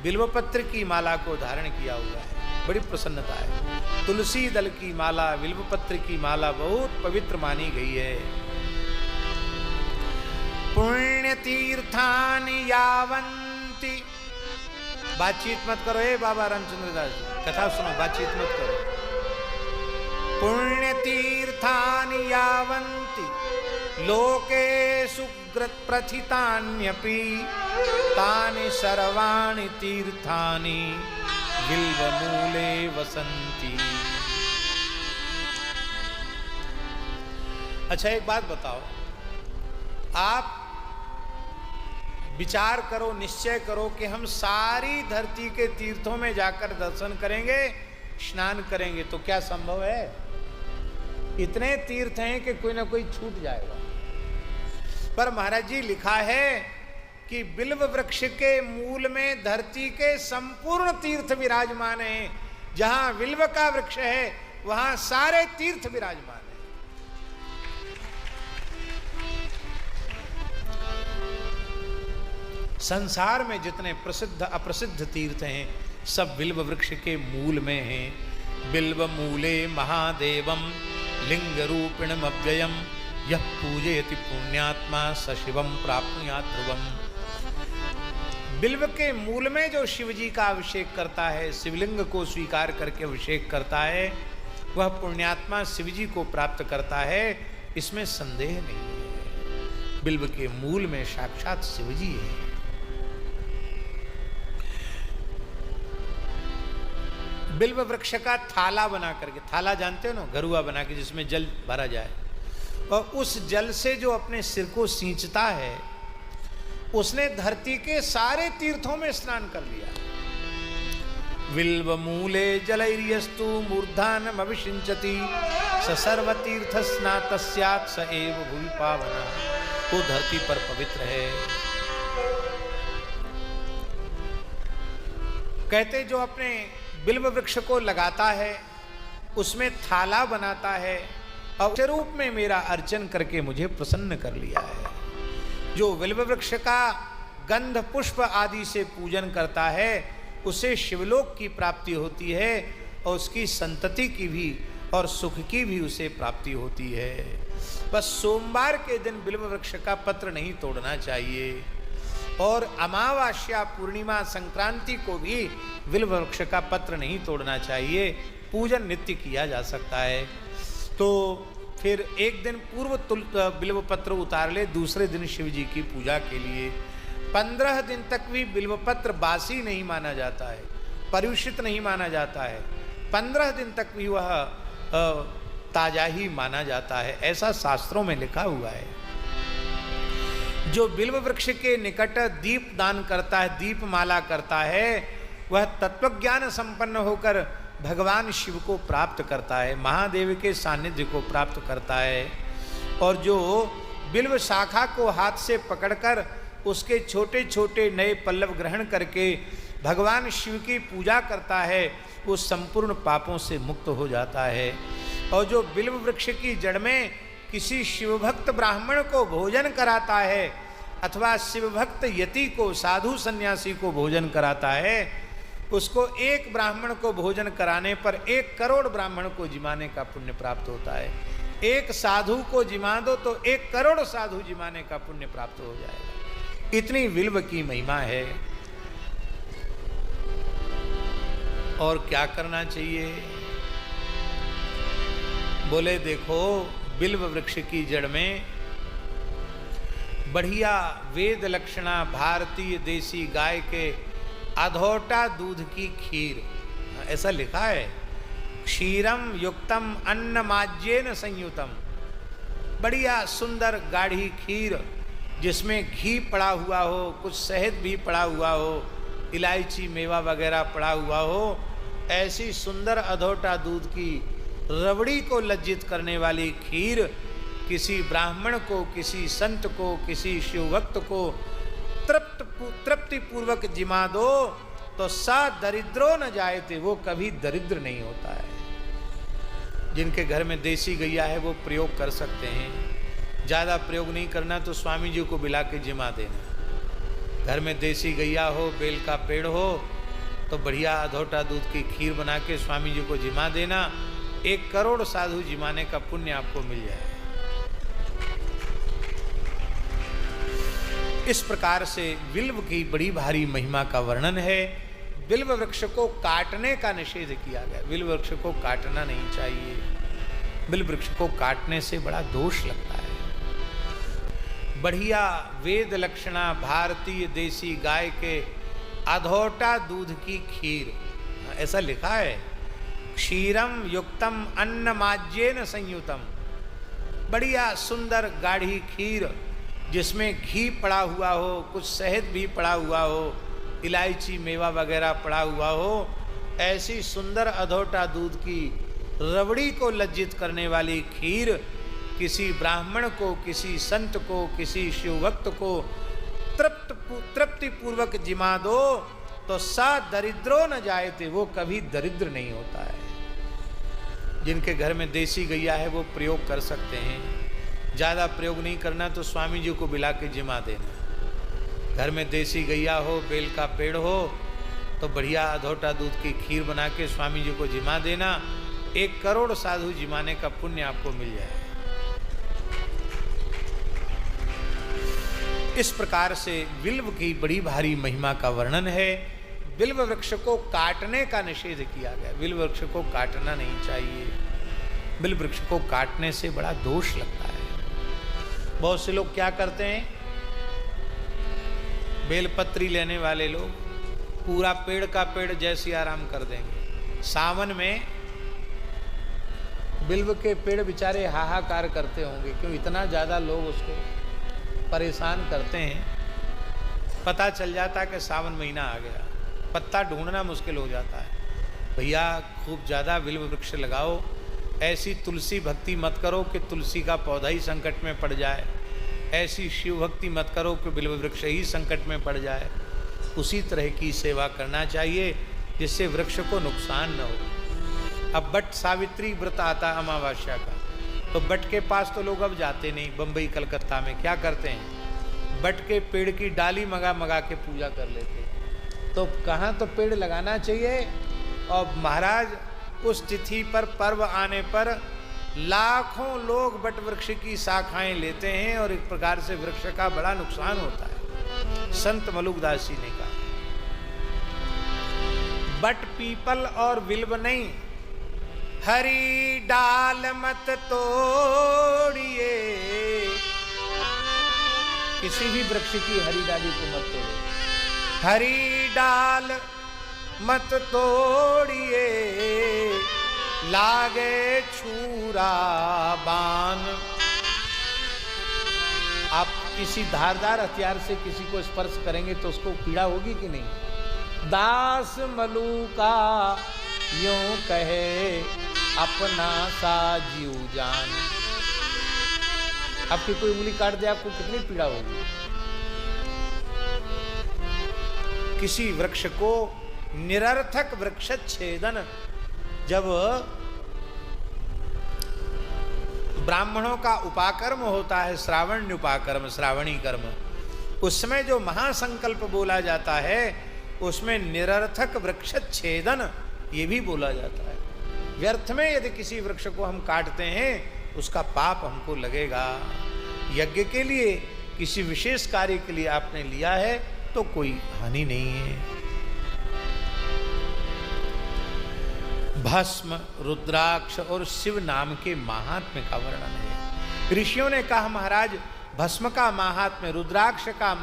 बिल्वपत्र की माला को धारण किया हुआ है, बड़ी प्रसन्नता है। तुलसी दल की माला, बिल्वपत्र की माला बहुत पवित्र मानी गई है। पुण्य तीर्थानि यावन्ति, बातचीत मत करो हे बाबा रामचंद्र दास जी, कथा सुनो, बातचीत मत करो। पुण्य तीर्थानि यावन्ति लोकेषु प्रथितान्यपि तानि सर्वाणि तीर्थानि बिल्वमूले वसन्ति। अच्छा एक बात बताओ, आप विचार करो, निश्चय करो कि हम सारी धरती के तीर्थों में जाकर दर्शन करेंगे, स्नान करेंगे, तो क्या संभव है? इतने तीर्थ हैं कि कोई ना कोई छूट जाएगा। पर महाराज जी लिखा है कि बिल्व वृक्ष के मूल में धरती के संपूर्ण तीर्थ विराजमान हैं। जहां बिल्व का वृक्ष है वहां सारे तीर्थ विराजमान हैं। संसार में जितने प्रसिद्ध अप्रसिद्ध तीर्थ हैं सब बिल्व वृक्ष के मूल में हैं। बिल्व मूले महादेवम लिंग रूपिणम अव्ययम यह पूजयति पुण्यात्मा स शिवम प्राप्नुयात् ध्रुवम। बिल्व के मूल में जो शिव जी का अभिषेक करता है, शिवलिंग को स्वीकार करके अभिषेक करता है, वह पुण्यात्मा शिव जी को प्राप्त करता है, इसमें संदेह नहीं है। बिल्व के मूल में साक्षात शिव जी है। बिल्व वृक्ष का थाला बना करके, थाला जानते हो ना, घरुआ बना के जिसमें जल भरा जाए, और उस जल से जो अपने सिर को सींचता है उसने धरती के सारे तीर्थों में स्नान कर लिया। बिल्व मूले जलैर्यस्तु मूर्धानम अभिषिंचति स सर्वतीर्थ स्नातस्यात् स एव भूमि पावना। वो धरती पर पवित्र है। कहते जो अपने बिल्व वृक्ष को लगाता है, उसमें थाला बनाता है और रूप में मेरा अर्चन करके मुझे प्रसन्न कर लिया है। जो बिल्व वृक्ष का गंध पुष्प आदि से पूजन करता है उसे शिवलोक की प्राप्ति होती है और उसकी संतति की भी और सुख की भी उसे प्राप्ति होती है। बस सोमवार के दिन बिल्व वृक्ष का पत्र नहीं तोड़ना चाहिए और अमावस्या पूर्णिमा संक्रांति को भी बिल्व वृक्ष का पत्र नहीं तोड़ना चाहिए। पूजन नित्य किया जा सकता है। तो फिर एक दिन पूर्व बिल्व पत्र उतार ले, दूसरे दिन शिव जी की पूजा के लिए। 15 दिन तक भी बिल्व पत्र बासी नहीं माना जाता है, पर्युषित नहीं माना जाता है। 15 दिन तक भी वह ताजा ही माना जाता है, ऐसा शास्त्रों में लिखा हुआ है। जो बिल्व वृक्ष के निकट दीप दान करता है, दीप माला करता है, वह तत्वज्ञान संपन्न होकर भगवान शिव को प्राप्त करता है, महादेव के सानिध्य को प्राप्त करता है। और जो बिल्व शाखा को हाथ से पकड़कर उसके छोटे छोटे नए पल्लव ग्रहण करके भगवान शिव की पूजा करता है, वो संपूर्ण पापों से मुक्त हो जाता है। और जो बिल्व वृक्ष की जड़ में किसी शिवभक्त ब्राह्मण को भोजन कराता है अथवा शिवभक्त यति को, साधु सन्यासी को भोजन कराता है, उसको एक ब्राह्मण को भोजन कराने पर 1 करोड़ ब्राह्मण को जिमाने का पुण्य प्राप्त होता है। एक साधु को जिमा दो तो 1 करोड़ साधु जिमाने का पुण्य प्राप्त हो जाएगा। इतनी बिल्व की महिमा है। और क्या करना चाहिए? बोले देखो, बिल्व वृक्ष की जड़ में बढ़िया वेद लक्षणा भारतीय देसी गाय के अधोटा दूध की खीर, ऐसा लिखा है, क्षीरम युक्तम अन्न माज्येन संयुतम। बढ़िया सुंदर गाढ़ी खीर जिसमें घी पड़ा हुआ हो, कुछ शहद भी पड़ा हुआ हो, इलायची मेवा वगैरह पड़ा हुआ हो, ऐसी सुंदर अधोटा दूध की रबड़ी को लज्जित करने वाली खीर किसी ब्राह्मण को, किसी संत को, किसी शिवभक्त को तृप्ति पूर्वक जिमा दो तो सा दरिद्रो न जायते, वो कभी दरिद्र नहीं होता है। जिनके घर में देसी गैया है वो प्रयोग कर सकते हैं। ज़्यादा प्रयोग नहीं करना तो स्वामी जी को बुला के जिमा देना। घर में देसी गैया हो, बेल का पेड़ हो, तो बढ़िया अधोटा दूध की खीर बना के स्वामी जी को जिमा देना, 1 करोड़ साधु जिमाने का पुण्य आपको मिल जाए। इस प्रकार से बिल्व की बड़ी भारी महिमा का वर्णन है। बिल्व वृक्ष को काटने का निषेध किया गया। बिल्व वृक्ष को काटना नहीं चाहिए। बिल्व वृक्ष को काटने से बड़ा दोष लगता है। बढ़िया वेद लक्षणा भारतीय देसी गाय के अधोटा दूध की खीर, ऐसा लिखा है, क्षीरम युक्तम अन्नमाज्येन संयुतम। बढ़िया सुंदर गाढ़ी खीर जिसमें घी पड़ा हुआ हो, कुछ शहद भी पड़ा हुआ हो, इलायची मेवा वगैरह पड़ा हुआ हो, ऐसी सुंदर अधोटा दूध की रबड़ी को लज्जित करने वाली खीर किसी ब्राह्मण को, किसी संत को, किसी शिवभक्त को तृप्ति पूर्वक जिमा दो तो सा दरिद्रो न जायते, वो कभी दरिद्र नहीं होता है। जिनके घर में देसी गैया है वो प्रयोग कर सकते हैं। ज़्यादा प्रयोग नहीं करना तो स्वामी जी को बुला के जिमा देना। घर में देसी गैया हो, बेल का पेड़ हो, तो बढ़िया अधोटा दूध की खीर बना के स्वामी जी को जिमा देना, 1 करोड़ साधु जिमाने का पुण्य आपको मिल जाए। इस प्रकार से बिल्व की बड़ी भारी महिमा का वर्णन है। बिल्व वृक्ष को काटने का निषेध किया गया। बिल्व वृक्ष को काटना नहीं चाहिए। बिल्व वृक्ष को काटने से बड़ा दोष लगता है। बहुत से लोग क्या करते हैं, बेलपत्री लेने वाले लोग पूरा पेड़ का पेड़ जैसे आराम कर देंगे। सावन में बिल्व के पेड़ बेचारे हाहाकार करते होंगे, क्यों इतना ज़्यादा लोग उसको परेशान करते हैं। पता चल जाता है कि सावन महीना आ गया, पत्ता ढूंढना मुश्किल हो जाता है। भैया खूब ज़्यादा बिल्व वृक्ष लगाओ। ऐसी तुलसी भक्ति मत करो कि तुलसी का पौधा ही संकट में पड़ जाए। ऐसी शिव भक्ति मत करो कि बिल्व वृक्ष ही संकट में पड़ जाए। उसी तरह की सेवा करना चाहिए जिससे वृक्ष को नुकसान न हो। अब बट सावित्री व्रत आता अमावस्या का, तो बट के पास तो लोग अब जाते नहीं। बम्बई कलकत्ता में क्या करते हैं, बट के पेड़ की डाली मंगा के पूजा कर लेते हैं। तो कहाँ तो पेड़ लगाना चाहिए। और महाराज उस तिथि पर, पर्व आने पर लाखों लोग बट वृक्ष की शाखाएं लेते हैं और एक प्रकार से वृक्ष का बड़ा नुकसान होता है। संत मलुकदास जी ने कहा, बट पीपल और बिल्व नहीं, हरी डाल मत तोड़िए। किसी भी वृक्ष की हरी डाली को मत तोड़ो। हरी डाल मत तोड़िए, लागे छूरा बान। आप किसी धारदार हथियार से किसी को स्पर्श करेंगे तो उसको पीड़ा होगी कि नहीं। दास मलूका यूं कहे, अपना सा जीव जान। आपकी कोई उंगली काट दे, आपको कितनी पीड़ा होगी। किसी वृक्ष को निरर्थक वृक्ष छेदन, जब ब्राह्मणों का उपाकर्म होता है, श्रावण उपाकर्म, श्रावणी कर्म, उसमें जो महासंकल्प बोला जाता है उसमें निरर्थक वृक्ष छेदन ये भी बोला जाता है। व्यर्थ में यदि किसी वृक्ष को हम काटते हैं उसका पाप हमको लगेगा। यज्ञ के लिए, किसी विशेष कार्य के लिए आपने लिया है तो कोई हानि नहीं है। भस्म, रुद्राक्ष और शिव नाम के महात्म्य का वर्णन है। ऋषियों ने कहा महाराज भस्म का महात्म्य, रुद्राक्ष का